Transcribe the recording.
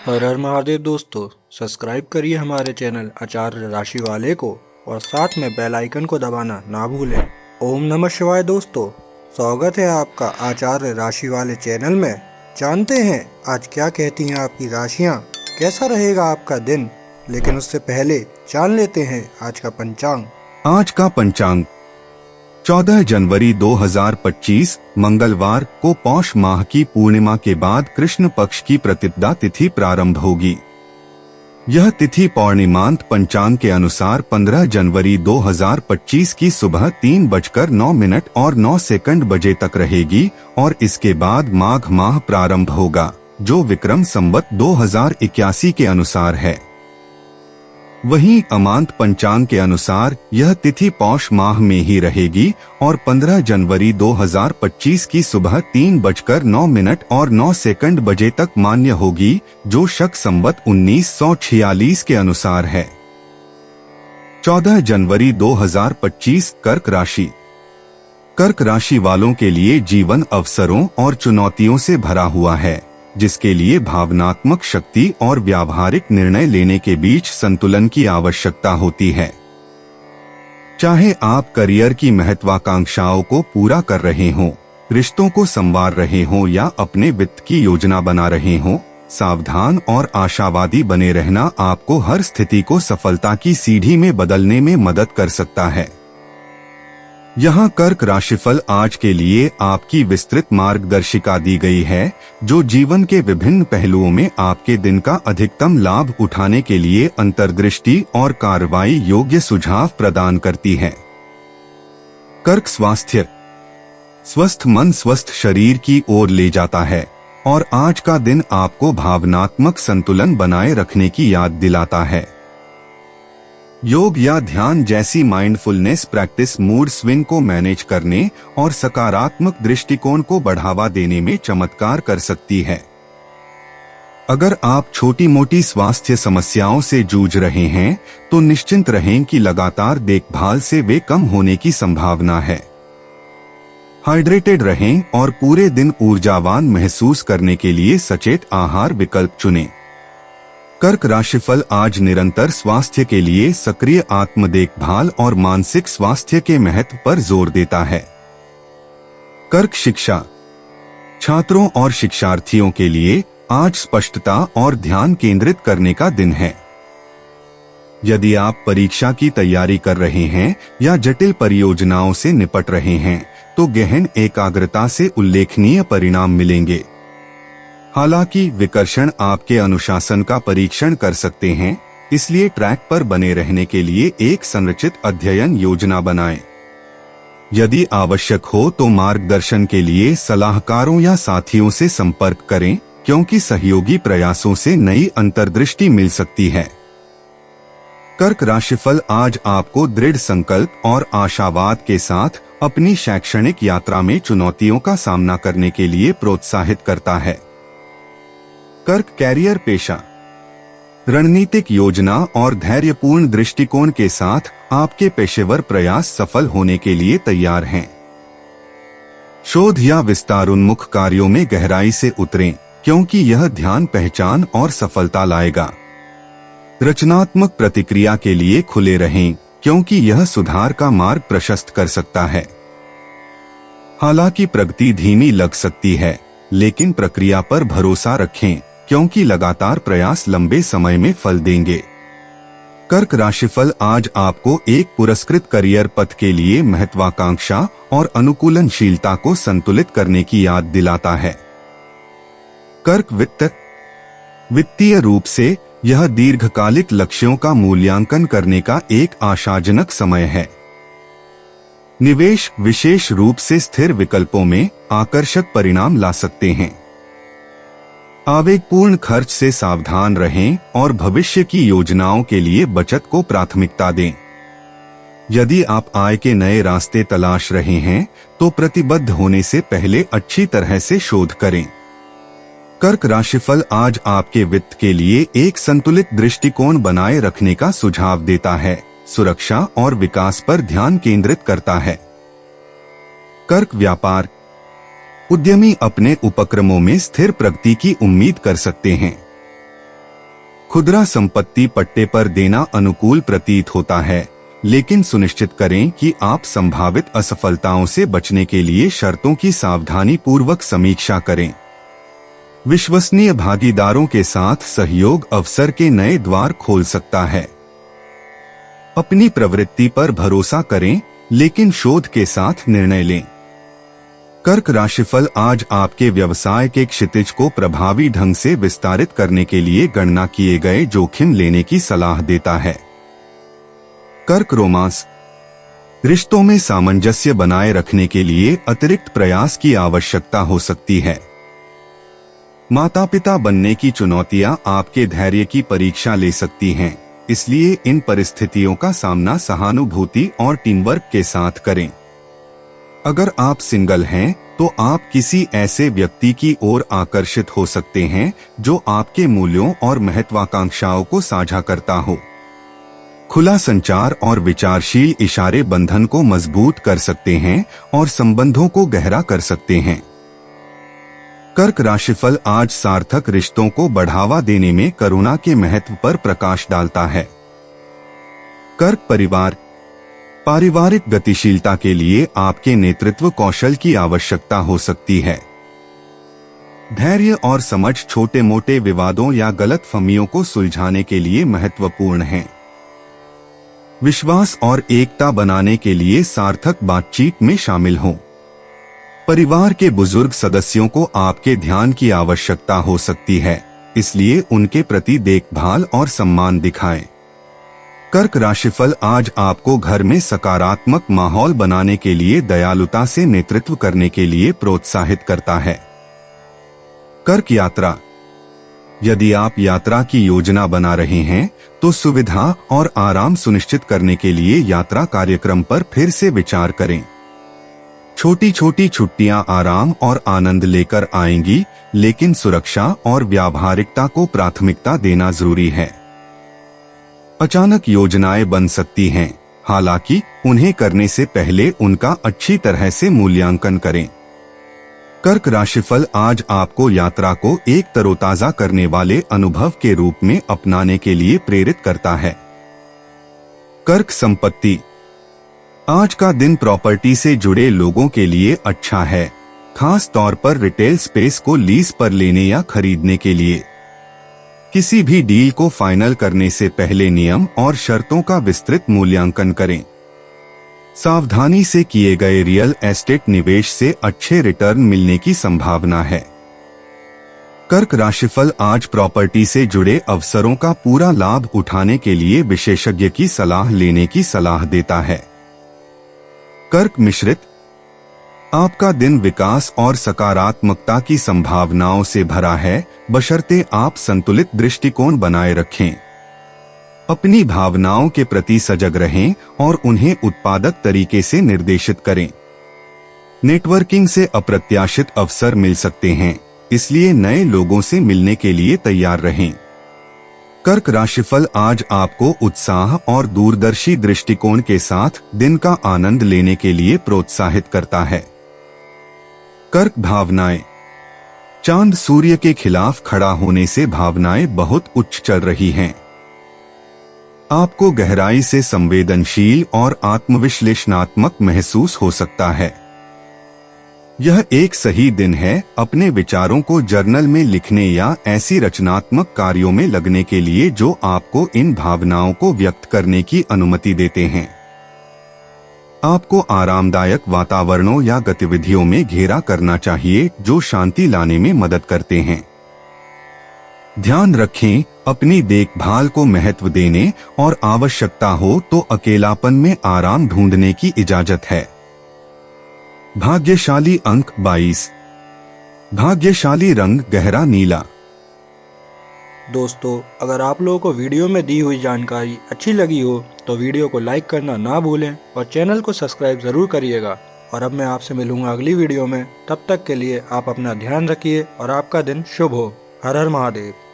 हर हर महादेव दोस्तों, सब्सक्राइब करिए हमारे चैनल आचार्य राशि वाले को और साथ में बेल आइकन को दबाना ना भूलें। ओम नमः शिवाय दोस्तों, स्वागत है आपका आचार्य राशि वाले चैनल में। जानते हैं आज क्या कहती हैं आपकी राशियां, कैसा रहेगा आपका दिन। लेकिन उससे पहले जान लेते हैं आज का पंचांग। आज का पंचांग 14 जनवरी 2025 मंगलवार को पौष माह की पूर्णिमा के बाद कृष्ण पक्ष की प्रतिपदा तिथि प्रारंभ होगी। यह तिथि पौर्णिमांत पंचांग के अनुसार 15 जनवरी 2025 की सुबह 3:09 और 9 बजे तक रहेगी और इसके बाद माघ माह प्रारंभ होगा, जो विक्रम संवत 2081 के अनुसार है। वहीं अमांत पंचांग के अनुसार यह तिथि पौष माह में ही रहेगी और 15 जनवरी 2025 की सुबह 3:09 और 9 बजे तक मान्य होगी, जो शक संवत 1946 के अनुसार है। 14 जनवरी 2025 कर्क राशि। कर्क राशि वालों के लिए जीवन अवसरों और चुनौतियों से भरा हुआ है, जिसके लिए भावनात्मक शक्ति और व्यावहारिक निर्णय लेने के बीच संतुलन की आवश्यकता होती है। चाहे आप करियर की महत्वाकांक्षाओं को पूरा कर रहे हों, रिश्तों को संवार रहे हों या अपने वित्त की योजना बना रहे हों, सावधान और आशावादी बने रहना आपको हर स्थिति को सफलता की सीढ़ी में बदलने में मदद कर सकता है। यहाँ कर्क राशिफल आज के लिए आपकी विस्तृत मार्गदर्शिका दी गई है, जो जीवन के विभिन्न पहलुओं में आपके दिन का अधिकतम लाभ उठाने के लिए अंतर्दृष्टि और कार्रवाई योग्य सुझाव प्रदान करती है। कर्क स्वास्थ्य। स्वस्थ मन स्वस्थ शरीर की ओर ले जाता है और आज का दिन आपको भावनात्मक संतुलन बनाए रखने की याद दिलाता है। योग या ध्यान जैसी माइंडफुलनेस प्रैक्टिस मूड स्विंग को मैनेज करने और सकारात्मक दृष्टिकोण को बढ़ावा देने में चमत्कार कर सकती है। अगर आप छोटी मोटी स्वास्थ्य समस्याओं से जूझ रहे हैं, तो निश्चिंत रहें कि लगातार देखभाल से वे कम होने की संभावना है। हाइड्रेटेड रहें और पूरे दिन ऊर्जावान महसूस करने के लिए सचेत आहार विकल्प चुनें। कर्क राशिफल आज निरंतर स्वास्थ्य के लिए सक्रिय आत्म देखभाल और मानसिक स्वास्थ्य के महत्व पर जोर देता है। कर्क शिक्षा। छात्रों और शिक्षार्थियों के लिए आज स्पष्टता और ध्यान केंद्रित करने का दिन है। यदि आप परीक्षा की तैयारी कर रहे हैं या जटिल परियोजनाओं से निपट रहे हैं, तो गहन एकाग्रता से उल्लेखनीय परिणाम मिलेंगे। हालांकि विकर्षण आपके अनुशासन का परीक्षण कर सकते हैं, इसलिए ट्रैक पर बने रहने के लिए एक संरचित अध्ययन योजना बनाएं। यदि आवश्यक हो तो मार्गदर्शन के लिए सलाहकारों या साथियों से संपर्क करें, क्योंकि सहयोगी प्रयासों से नई अंतर्दृष्टि मिल सकती है। कर्क राशिफल आज आपको दृढ़ संकल्प और आशावाद के साथ अपनी शैक्षणिक यात्रा में चुनौतियों का सामना करने के लिए प्रोत्साहित करता है। कर्क कैरियर पेशा। रणनीतिक योजना और धैर्यपूर्ण दृष्टिकोण के साथ आपके पेशेवर प्रयास सफल होने के लिए तैयार हैं। शोध या विस्तारोन्मुख कार्यों में गहराई से उतरें, क्योंकि यह ध्यान पहचान और सफलता लाएगा। रचनात्मक प्रतिक्रिया के लिए खुले रहें, क्योंकि यह सुधार का मार्ग प्रशस्त कर सकता है। हालांकि प्रगति धीमी लग सकती है, लेकिन प्रक्रिया पर भरोसा रखें, क्योंकि लगातार प्रयास लंबे समय में फल देंगे। कर्क राशिफल आज आपको एक पुरस्कृत करियर पथ के लिए महत्वाकांक्षा और अनुकूलनशीलता को संतुलित करने की याद दिलाता है। कर्क वित्त। वित्तीय रूप से यह दीर्घकालिक लक्ष्यों का मूल्यांकन करने का एक आशाजनक समय है। निवेश विशेष रूप से स्थिर विकल्पों में आकर्षक परिणाम ला सकते हैं। आवेगपूर्ण खर्च से सावधान रहें और भविष्य की योजनाओं के लिए बचत को प्राथमिकता दें। यदि आप आय के नए रास्ते तलाश रहे हैं, तो प्रतिबद्ध होने से पहले अच्छी तरह से शोध करें। कर्क राशिफल आज आपके वित्त के लिए एक संतुलित दृष्टिकोण बनाए रखने का सुझाव देता है, सुरक्षा और विकास पर ध्यान केंद्रित करता है। कर्क व्यापार। उद्यमी अपने उपक्रमों में स्थिर प्रगति की उम्मीद कर सकते हैं। खुदरा संपत्ति पट्टे पर देना अनुकूल प्रतीत होता है, लेकिन सुनिश्चित करें कि आप संभावित असफलताओं से बचने के लिए शर्तों की सावधानी पूर्वक समीक्षा करें। विश्वसनीय भागीदारों के साथ सहयोग अवसर के नए द्वार खोल सकता है। अपनी प्रवृत्ति पर भरोसा करें, लेकिन शोध के साथ निर्णय लें। कर्क राशिफल आज आपके व्यवसाय के क्षितिज को प्रभावी ढंग से विस्तारित करने के लिए गणना किए गए जोखिम लेने की सलाह देता है। कर्क रोमांस, रिश्तों में सामंजस्य बनाए रखने के लिए अतिरिक्त प्रयास की आवश्यकता हो सकती है। माता पिता बनने की चुनौतियां आपके धैर्य की परीक्षा ले सकती हैं, इसलिए इन परिस्थितियों का सामना सहानुभूति और टीमवर्क के साथ करें। अगर आप सिंगल हैं, तो आप किसी ऐसे व्यक्ति की ओर आकर्षित हो सकते हैं जो आपके मूल्यों और महत्वाकांक्षाओं को साझा करता हो। खुला संचार और विचारशील इशारे बंधन को मजबूत कर सकते हैं और संबंधों को गहरा कर सकते हैं। कर्क राशिफल आज सार्थक रिश्तों को बढ़ावा देने में करुणा के महत्व पर प्रकाश डालता है। कर्क परिवार, पारिवारिक गतिशीलता के लिए आपके नेतृत्व कौशल की आवश्यकता हो सकती है। धैर्य और समझ छोटे मोटे विवादों या गलतफहमियों को सुलझाने के लिए महत्वपूर्ण हैं। विश्वास और एकता बनाने के लिए सार्थक बातचीत में शामिल हों। परिवार के बुजुर्ग सदस्यों को आपके ध्यान की आवश्यकता हो सकती है, इसलिए उनके प्रति देखभाल और सम्मान दिखाएं। कर्क राशिफल आज आपको घर में सकारात्मक माहौल बनाने के लिए दयालुता से नेतृत्व करने के लिए प्रोत्साहित करता है। कर्क यात्रा, यदि आप यात्रा की योजना बना रहे हैं, तो सुविधा और आराम सुनिश्चित करने के लिए यात्रा कार्यक्रम पर फिर से विचार करें। छोटी छोटी छुट्टियां आराम और आनंद लेकर आएंगी, लेकिन सुरक्षा और व्यावहारिकता को प्राथमिकता देना जरूरी है। अचानक योजनाएं बन सकती हैं, हालांकि उन्हें करने से पहले उनका अच्छी तरह से मूल्यांकन करें। कर्क राशिफल आज आपको यात्रा को एक तरोताजा करने वाले अनुभव के रूप में अपनाने के लिए प्रेरित करता है। कर्क संपत्ति, आज का दिन प्रॉपर्टी से जुड़े लोगों के लिए अच्छा है, खास तौर पर रिटेल स्पेस को लीज पर लेने या खरीदने के लिए। किसी भी डील को फाइनल करने से पहले नियम और शर्तों का विस्तृत मूल्यांकन करें। सावधानी से किए गए रियल एस्टेट निवेश से अच्छे रिटर्न मिलने की संभावना है। कर्क राशिफल आज प्रॉपर्टी से जुड़े अवसरों का पूरा लाभ उठाने के लिए विशेषज्ञ की सलाह लेने की सलाह देता है। कर्क मिश्रित, आपका दिन विकास और सकारात्मकता की संभावनाओं से भरा है, बशर्ते आप संतुलित दृष्टिकोण बनाए रखें। अपनी भावनाओं के प्रति सजग रहें और उन्हें उत्पादक तरीके से निर्देशित करें। नेटवर्किंग से अप्रत्याशित अवसर मिल सकते हैं, इसलिए नए लोगों से मिलने के लिए तैयार रहें। कर्क राशिफल आज आपको उत्साह और दूरदर्शी दृष्टिकोण के साथ दिन का आनंद लेने के लिए प्रोत्साहित करता है। कर्क भावनाएं, चांद सूर्य के खिलाफ खड़ा होने से भावनाएं बहुत उच्च चल रही हैं। आपको गहराई से संवेदनशील और आत्मविश्लेषणात्मक महसूस हो सकता है। यह एक सही दिन है अपने विचारों को जर्नल में लिखने या ऐसी रचनात्मक कार्यों में लगने के लिए जो आपको इन भावनाओं को व्यक्त करने की अनुमति देते हैं। आपको आरामदायक वातावरणों या गतिविधियों में घेरा करना चाहिए जो शांति लाने में मदद करते हैं। ध्यान रखें, अपनी देखभाल को महत्व देने और आवश्यकता हो तो अकेलापन में आराम ढूंढने की इजाजत है। भाग्यशाली अंक 22। भाग्यशाली रंग गहरा नीला। दोस्तों, अगर आप लोगों को वीडियो में दी हुई जानकारी अच्छी लगी हो तो वीडियो को लाइक करना ना भूलें और चैनल को सब्सक्राइब ज़रूर करिएगा। और अब मैं आपसे मिलूंगा अगली वीडियो में। तब तक के लिए आप अपना ध्यान रखिए और आपका दिन शुभ हो। हर हर महादेव।